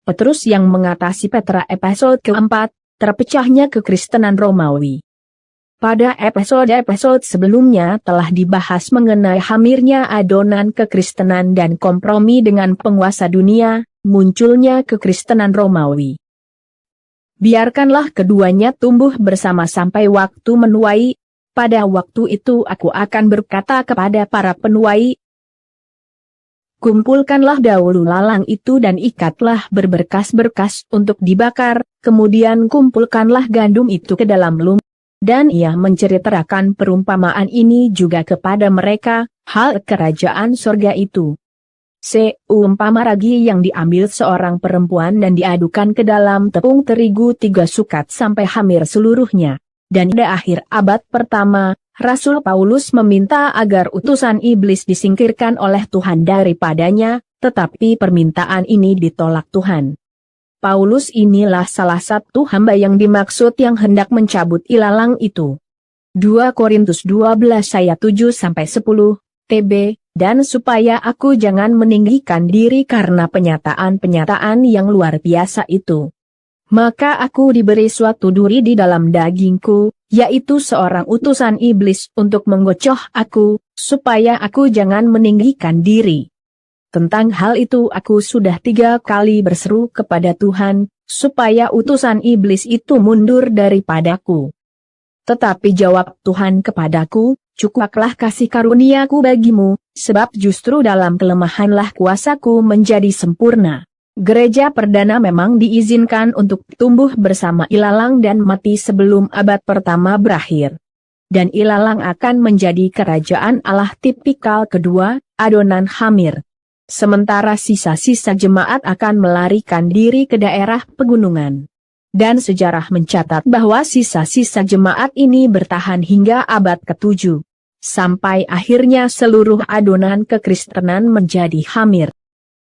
Petrus yang mengatasi Petra. Episode keempat, terpecahnya kekristenan Romawi. Pada episode-episode sebelumnya telah dibahas mengenai hamirnya adonan kekristenan dan kompromi dengan penguasa dunia, munculnya kekristenan Romawi. Biarkanlah keduanya tumbuh bersama sampai waktu menuai. Pada waktu itu aku akan berkata kepada para penuai, kumpulkanlah dahulu lalang itu dan ikatlah berberkas-berkas untuk dibakar, kemudian kumpulkanlah gandum itu ke dalam lum. Dan ia menceritakan perumpamaan ini juga kepada mereka, hal kerajaan sorga itu. Seumpama ragi yang diambil seorang perempuan dan diadukan ke dalam tepung terigu 3 sukat sampai hamir seluruhnya. Dan pada akhir abad pertama, Rasul Paulus meminta agar utusan iblis disingkirkan oleh Tuhan daripadanya, tetapi permintaan ini ditolak Tuhan. Paulus inilah salah satu hamba yang dimaksud yang hendak mencabut ilalang itu. 2 Korintus 12 ayat 7-10, TB, dan supaya aku jangan meninggikan diri karena penyataan-penyataan yang luar biasa itu. Maka aku diberi suatu duri di dalam dagingku, yaitu seorang utusan iblis untuk menggocoh aku, supaya aku jangan meninggikan diri. Tentang hal itu aku sudah 3 kali berseru kepada Tuhan, supaya utusan iblis itu mundur daripadaku. Tetapi jawab Tuhan kepadaku, cukuplah kasih karuniaku bagimu, sebab justru dalam kelemahanlah kuasaku menjadi sempurna. Gereja perdana memang diizinkan untuk tumbuh bersama ilalang dan mati sebelum abad pertama berakhir. Dan ilalang akan menjadi kerajaan Allah tipikal kedua, adonan hamir. Sementara sisa-sisa jemaat akan melarikan diri ke daerah pegunungan. Dan sejarah mencatat bahwa sisa-sisa jemaat ini bertahan hingga abad ke-7. Sampai akhirnya seluruh adonan kekristenan menjadi hamir.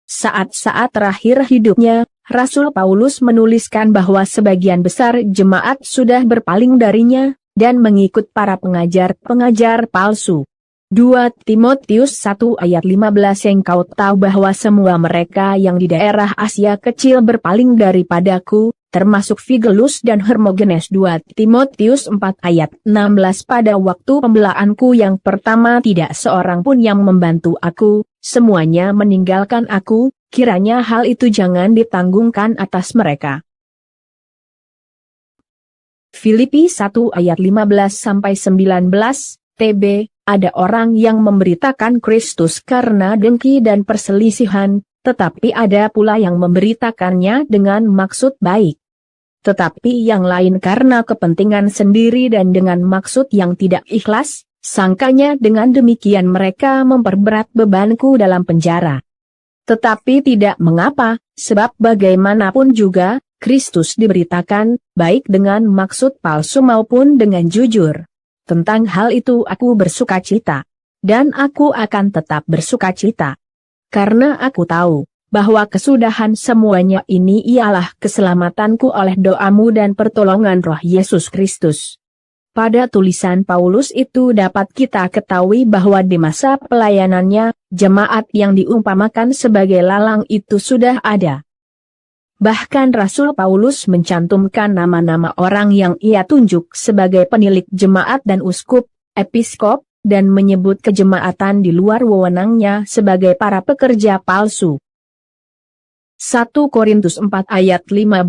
Saat-saat terakhir hidupnya, Rasul Paulus menuliskan bahwa sebagian besar jemaat sudah berpaling darinya, dan mengikut para pengajar-pengajar palsu. 2 Timotius 1 ayat 15. Engkau tahu bahwa semua mereka yang di daerah Asia kecil berpaling daripadaku, termasuk Figelus dan Hermogenes. 2 Timotius 4 ayat 16. Pada waktu pembelaanku yang pertama tidak seorang pun yang membantu aku, semuanya meninggalkan aku, kiranya hal itu jangan ditanggungkan atas mereka. Filipi 1 ayat 15-19, TB. Ada orang yang memberitakan Kristus karena dengki dan perselisihan, tetapi ada pula yang memberitakannya dengan maksud baik. Tetapi yang lain karena kepentingan sendiri dan dengan maksud yang tidak ikhlas, sangkanya dengan demikian mereka memperberat bebanku dalam penjara. Tetapi tidak mengapa, sebab bagaimanapun juga, Kristus diberitakan, baik dengan maksud palsu maupun dengan jujur. Tentang hal itu aku bersukacita, dan aku akan tetap bersukacita. Karena aku tahu, bahwa kesudahan semuanya ini ialah keselamatanku oleh doamu dan pertolongan Roh Yesus Kristus. Pada tulisan Paulus itu dapat kita ketahui bahwa di masa pelayanannya, jemaat yang diumpamakan sebagai lalang itu sudah ada. Bahkan Rasul Paulus mencantumkan nama-nama orang yang ia tunjuk sebagai penilik jemaat dan uskup, episkop, dan menyebut kejemaatan di luar wewenangnya sebagai para pekerja palsu. 1 Korintus 4 ayat 15,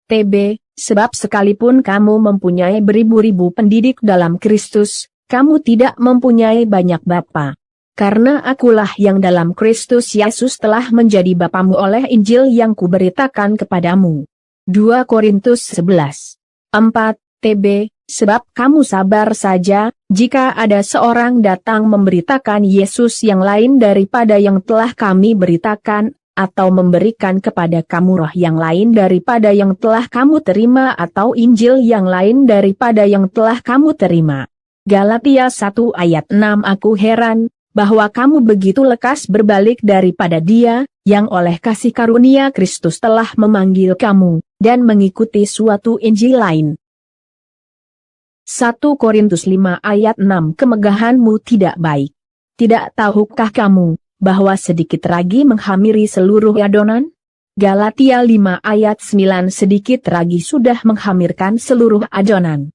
TB, sebab sekalipun kamu mempunyai beribu-ribu pendidik dalam Kristus, kamu tidak mempunyai banyak bapa. Karena akulah yang dalam Kristus Yesus telah menjadi bapamu oleh Injil yang kuberitakan kepadamu. 2 Korintus 11. 4, TB, sebab kamu sabar saja, jika ada seorang datang memberitakan Yesus yang lain daripada yang telah kami beritakan, atau memberikan kepada kamu roh yang lain daripada yang telah kamu terima atau Injil yang lain daripada yang telah kamu terima. Galatia 1 ayat 6. Aku heran bahwa kamu begitu lekas berbalik daripada Dia, yang oleh kasih karunia Kristus telah memanggil kamu, dan mengikuti suatu Injil lain. 1 Korintus 5 ayat 6. Kemegahanmu tidak baik. Tidak tahukah kamu, bahwa sedikit ragi menghamiri seluruh adonan? Galatia 5 ayat 9. Sedikit lagi sudah menghamirkan seluruh adonan.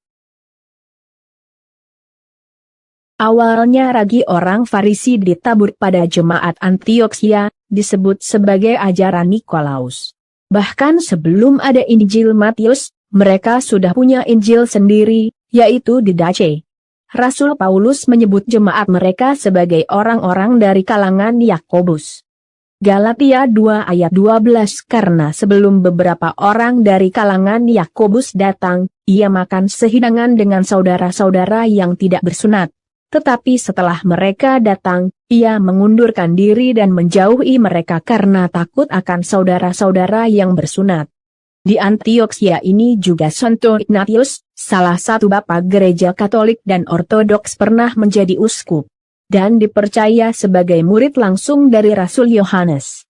Awalnya ragi orang Farisi ditabur pada jemaat Antiokhia, disebut sebagai ajaran Nikolaus. Bahkan sebelum ada Injil Matius, mereka sudah punya Injil sendiri, yaitu Didache. Rasul Paulus menyebut jemaat mereka sebagai orang-orang dari kalangan Yakobus. Galatia 2 ayat 12. Karena sebelum beberapa orang dari kalangan Yakobus datang, ia makan sehidangan dengan saudara-saudara yang tidak bersunat. Tetapi setelah mereka datang, ia mengundurkan diri dan menjauhi mereka karena takut akan saudara-saudara yang bersunat. Di Antiokhia ini juga Santo Ignatius, salah satu bapak gereja Katolik dan Ortodoks, pernah menjadi uskup dan dipercaya sebagai murid langsung dari Rasul Yohanes.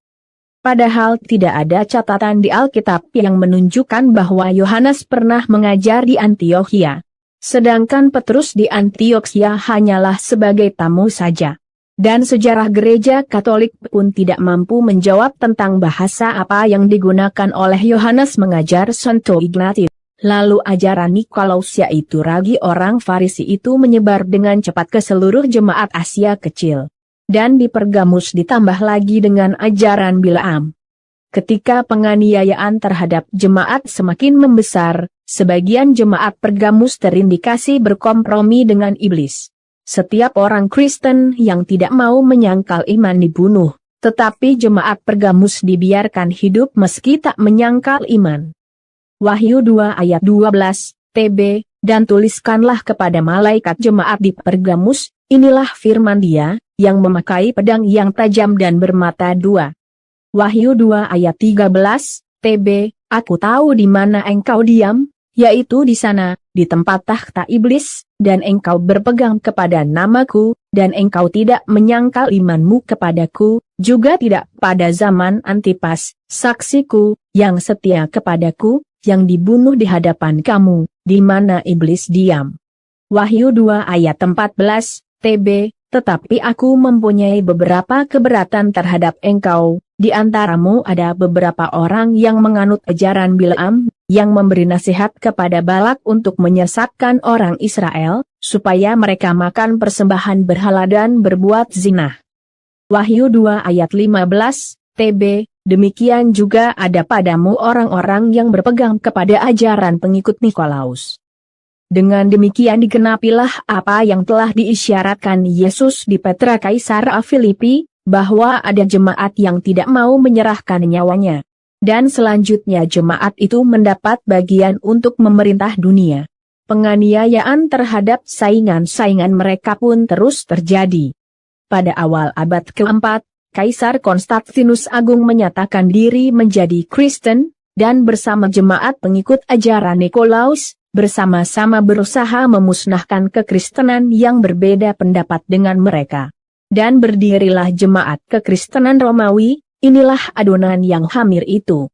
Padahal tidak ada catatan di Alkitab yang menunjukkan bahwa Yohanes pernah mengajar di Antiokhia. Sedangkan Petrus di Antiokhia hanyalah sebagai tamu saja. Dan sejarah gereja Katolik pun tidak mampu menjawab tentang bahasa apa yang digunakan oleh Yohanes mengajar Santo Ignatius. Lalu ajaran Nikolaus, yaitu ragi orang Farisi itu, menyebar dengan cepat ke seluruh jemaat Asia Kecil. Dan di Pergamus ditambah lagi dengan ajaran Bileam. Ketika penganiayaan terhadap jemaat semakin membesar, sebagian jemaat Pergamus terindikasi berkompromi dengan iblis. Setiap orang Kristen yang tidak mau menyangkal iman dibunuh, tetapi jemaat Pergamus dibiarkan hidup meski tak menyangkal iman. Wahyu 2 ayat 12, TB, dan tuliskanlah kepada malaikat jemaat di Pergamus, inilah firman Dia, yang memakai pedang yang tajam dan bermata dua. Wahyu 2 ayat 13, TB, aku tahu di mana engkau diam, yaitu di sana, di tempat tahta iblis, dan engkau berpegang kepada namaku, dan engkau tidak menyangkal imanmu kepadaku, juga tidak pada zaman Antipas, saksiku, yang setia kepadaku, yang dibunuh di hadapan kamu, di mana iblis diam. Wahyu 2 ayat 14, TB, tetapi aku mempunyai beberapa keberatan terhadap engkau, di antaramu ada beberapa orang yang menganut ajaran Bileam, yang memberi nasihat kepada Balak untuk menyesatkan orang Israel, supaya mereka makan persembahan berhala dan berbuat zina. Wahyu 2 ayat 15, TB, demikian juga ada padamu orang-orang yang berpegang kepada ajaran pengikut Nikolaus. Dengan demikian digenapilah apa yang telah diisyaratkan Yesus di Petra Kaisar Filipi, bahwa ada jemaat yang tidak mau menyerahkan nyawanya. Dan selanjutnya jemaat itu mendapat bagian untuk memerintah dunia. Penganiayaan terhadap saingan-saingan mereka pun terus terjadi. Pada awal abad keempat, Kaisar Konstantinus Agung menyatakan diri menjadi Kristen, dan bersama jemaat pengikut ajaran Nikolaus, bersama-sama berusaha memusnahkan kekristenan yang berbeda pendapat dengan mereka. Dan berdirilah jemaat kekristenan Romawi, inilah adonan yang hamir itu.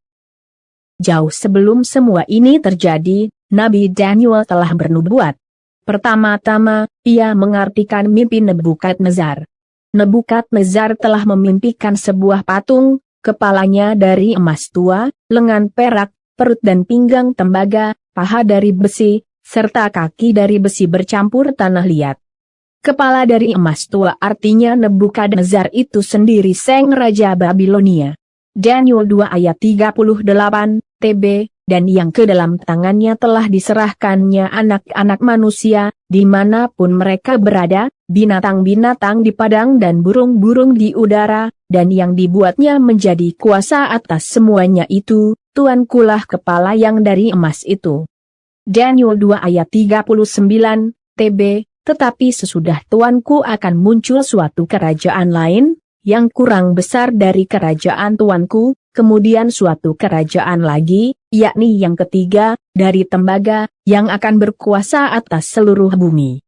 Jauh sebelum semua ini terjadi, Nabi Daniel telah bernubuat. Pertama-tama, ia mengartikan mimpi Nebukadnezar. Nebukadnezar telah memimpikan sebuah patung, kepalanya dari emas tua, lengan perak, perut dan pinggang tembaga, paha dari besi, serta kaki dari besi bercampur tanah liat. Kepala dari emas tua artinya Nebukadnezar itu sendiri sang Raja Babilonia. Daniel 2 ayat 38, TB, dan yang ke dalam tangannya telah diserahkannya anak-anak manusia, dimanapun mereka berada, binatang-binatang di padang dan burung-burung di udara, dan yang dibuatnya menjadi kuasa atas semuanya itu, Tuankulah kepala yang dari emas itu. Daniel 2 ayat 39, TB, tetapi sesudah Tuanku akan muncul suatu kerajaan lain, yang kurang besar dari kerajaan Tuanku, kemudian suatu kerajaan lagi, yakni yang ketiga, dari tembaga, yang akan berkuasa atas seluruh bumi.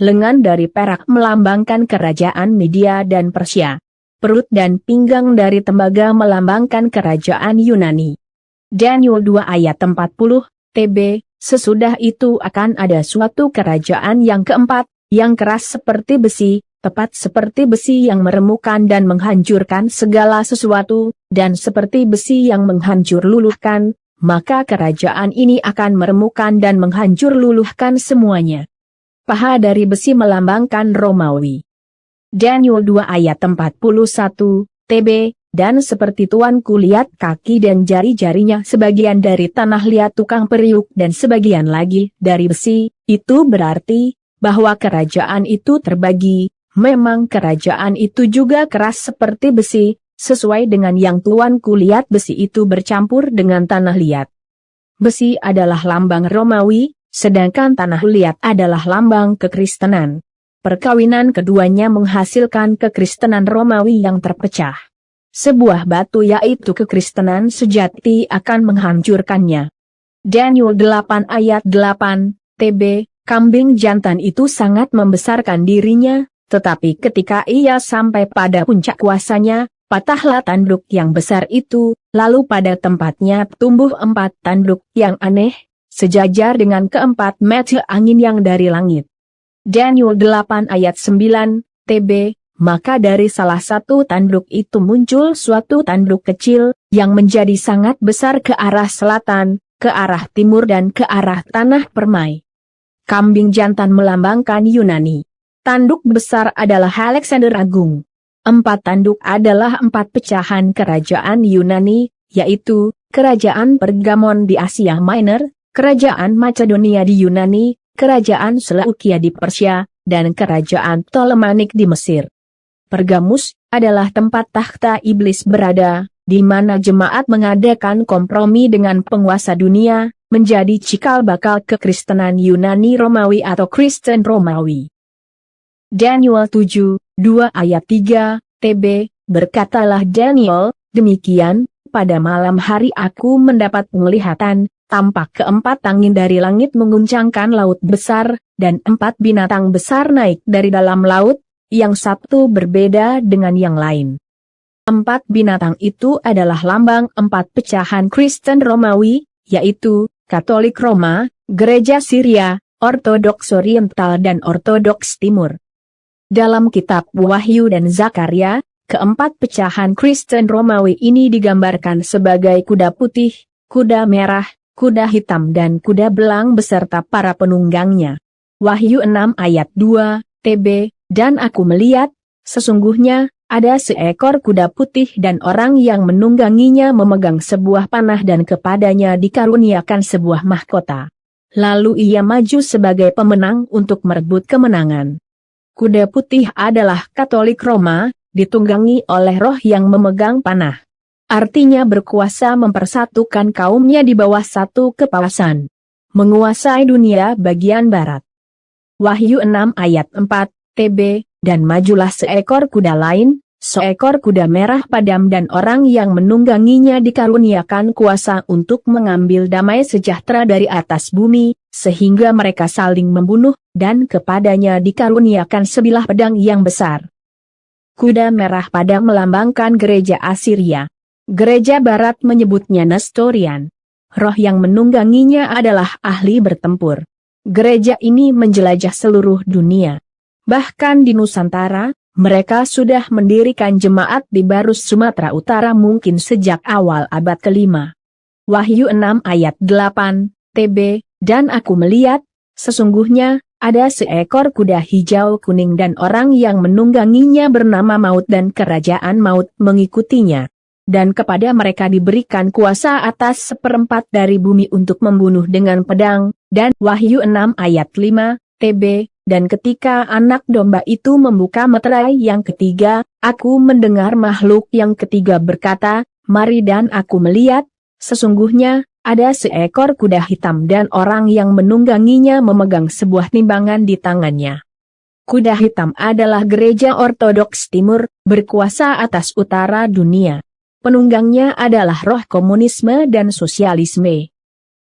Lengan dari perak melambangkan kerajaan Media dan Persia. Perut dan pinggang dari tembaga melambangkan kerajaan Yunani. Daniel 2 ayat 40, TB, sesudah itu akan ada suatu kerajaan yang keempat, yang keras seperti besi, tepat seperti besi yang meremukkan dan menghancurkan segala sesuatu, dan seperti besi yang menghancur luluhkan, maka kerajaan ini akan meremukkan dan menghancur luluhkan semuanya. Paha dari besi melambangkan Romawi. Daniel 2 ayat 41, TB, dan seperti tuanku lihat kaki dan jari-jarinya sebagian dari tanah liat tukang periuk dan sebagian lagi dari besi, itu berarti bahwa kerajaan itu terbagi. Memang kerajaan itu juga keras seperti besi, sesuai dengan yang tuanku lihat besi itu bercampur dengan tanah liat. Besi adalah lambang Romawi, sedangkan tanah liat adalah lambang kekristenan. Perkawinan keduanya menghasilkan kekristenan Romawi yang terpecah. Sebuah batu yaitu kekristenan sejati akan menghancurkannya. Daniel 8 ayat 8, TB, kambing jantan itu sangat membesarkan dirinya, tetapi ketika ia sampai pada puncak kuasanya, patahlah tanduk yang besar itu, lalu pada tempatnya tumbuh 4 tanduk yang aneh, sejajar dengan keempat mata angin yang dari langit. Daniel 8 ayat 9, TB, maka dari salah satu tanduk itu muncul suatu tanduk kecil, yang menjadi sangat besar ke arah selatan, ke arah timur dan ke arah tanah permai. Kambing jantan melambangkan Yunani. Tanduk besar adalah Alexander Agung. 4 tanduk adalah 4 pecahan kerajaan Yunani, yaitu, Kerajaan Pergamon di Asia Minor, Kerajaan Macedonia di Yunani, Kerajaan Seleukia di Persia, dan Kerajaan Ptolemaic di Mesir. Pergamus adalah tempat takhta iblis berada, di mana jemaat mengadakan kompromi dengan penguasa dunia, menjadi cikal bakal kekristenan Yunani Romawi atau Kristen Romawi. Daniel 7, 2 ayat 3, TB, berkatalah Daniel, demikian, pada malam hari aku mendapat penglihatan, tampak keempat angin dari langit mengguncangkan laut besar, dan 4 binatang besar naik dari dalam laut, yang satu berbeda dengan yang lain. 4 binatang itu adalah lambang 4 pecahan Kristen Romawi, yaitu, Katolik Roma, Gereja Syria, Ortodoks Oriental dan Ortodoks Timur. Dalam kitab Wahyu dan Zakaria, keempat pecahan Kristen Romawi ini digambarkan sebagai kuda putih, kuda merah, kuda hitam dan kuda belang beserta para penunggangnya. Wahyu 6 ayat 2, TB, dan aku melihat, sesungguhnya, ada seekor kuda putih dan orang yang menungganginya memegang sebuah panah dan kepadanya dikaruniakan sebuah mahkota. Lalu ia maju sebagai pemenang untuk merebut kemenangan. Kuda putih adalah Katolik Roma, ditunggangi oleh roh yang memegang panah. Artinya berkuasa mempersatukan kaumnya di bawah satu kepalasan. Menguasai dunia bagian barat. Wahyu 6 ayat 4, TB, dan majulah seekor kuda lain, seekor kuda merah padam dan orang yang menungganginya dikaruniakan kuasa untuk mengambil damai sejahtera dari atas bumi, sehingga mereka saling membunuh, dan kepadanya dikaruniakan sebilah pedang yang besar. Kuda merah padam melambangkan gereja Asiria. Gereja barat menyebutnya Nestorian. Roh yang menungganginya adalah ahli bertempur. Gereja ini menjelajah seluruh dunia. Bahkan di Nusantara, mereka sudah mendirikan jemaat di Barus Sumatera Utara mungkin sejak awal abad ke-5. Wahyu 6 ayat 8, TB, dan aku melihat, sesungguhnya, ada seekor kuda hijau kuning dan orang yang menungganginya bernama Maut dan kerajaan Maut mengikutinya. Dan kepada mereka diberikan kuasa atas 1/4 dari bumi untuk membunuh dengan pedang, dan Wahyu 6 ayat 5, TB, dan ketika anak domba itu membuka meterai yang ketiga, aku mendengar makhluk yang ketiga berkata, mari dan aku melihat, sesungguhnya, ada seekor kuda hitam dan orang yang menungganginya memegang sebuah timbangan di tangannya. Kuda hitam adalah gereja Ortodoks Timur, berkuasa atas utara dunia. Penunggangnya adalah roh komunisme dan sosialisme.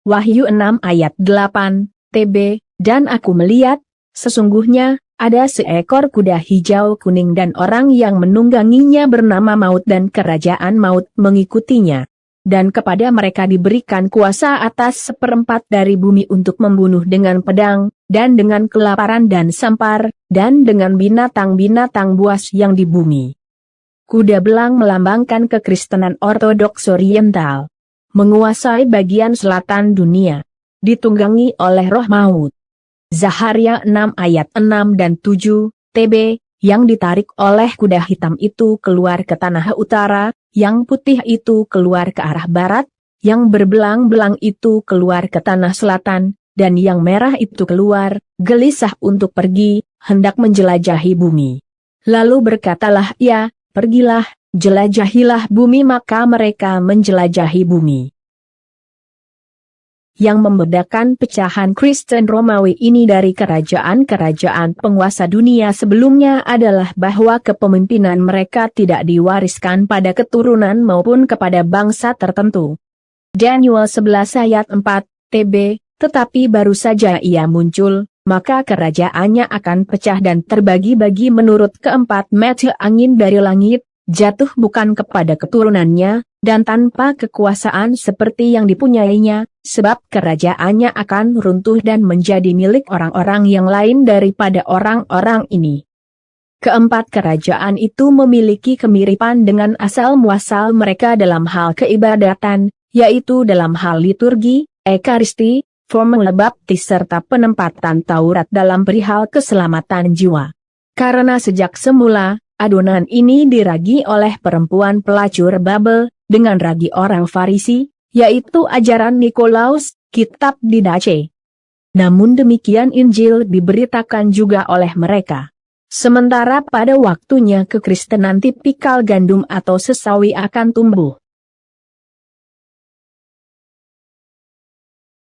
Wahyu 6 ayat 8, TB, dan aku melihat, sesungguhnya, ada seekor kuda hijau kuning dan orang yang menungganginya bernama Maut dan kerajaan Maut mengikutinya. dan kepada mereka diberikan kuasa atas 1/4 dari bumi untuk membunuh dengan pedang, dan dengan kelaparan dan sampar, dan dengan binatang-binatang buas yang di bumi. Kuda belang melambangkan kekristenan ortodoks oriental. Menguasai bagian selatan dunia. Ditunggangi oleh roh maut. Zaharia 6 ayat 6 dan 7, TB, yang ditarik oleh kuda hitam itu keluar ke tanah utara, yang putih itu keluar ke arah barat, yang berbelang-belang itu keluar ke tanah selatan, dan yang merah itu keluar, gelisah untuk pergi, hendak menjelajahi bumi. Lalu berkatalah ia, pergilah, jelajahilah bumi, maka mereka menjelajahi bumi. Yang membedakan pecahan Kristen Romawi ini dari kerajaan-kerajaan penguasa dunia sebelumnya adalah bahwa kepemimpinan mereka tidak diwariskan pada keturunan maupun kepada bangsa tertentu. Daniel 11 ayat 4, TB, tetapi baru saja ia muncul, maka kerajaannya akan pecah dan terbagi-bagi menurut keempat mata angin dari langit, jatuh bukan kepada keturunannya, dan tanpa kekuasaan seperti yang dipunyainya, sebab kerajaannya akan runtuh dan menjadi milik orang-orang yang lain daripada orang-orang ini. Keempat kerajaan itu memiliki kemiripan dengan asal-muasal mereka dalam hal keibadatan, yaitu dalam hal liturgi, ekaristi, formula baptis serta penempatan Taurat dalam perihal keselamatan jiwa. Karena sejak semula, adonan ini diragi oleh perempuan pelacur Babel, dengan ragi orang Farisi, yaitu ajaran Nikolaus, kitab Didache. Namun demikian Injil diberitakan juga oleh mereka. Sementara pada waktunya kekristenan tipikal gandum atau sesawi akan tumbuh.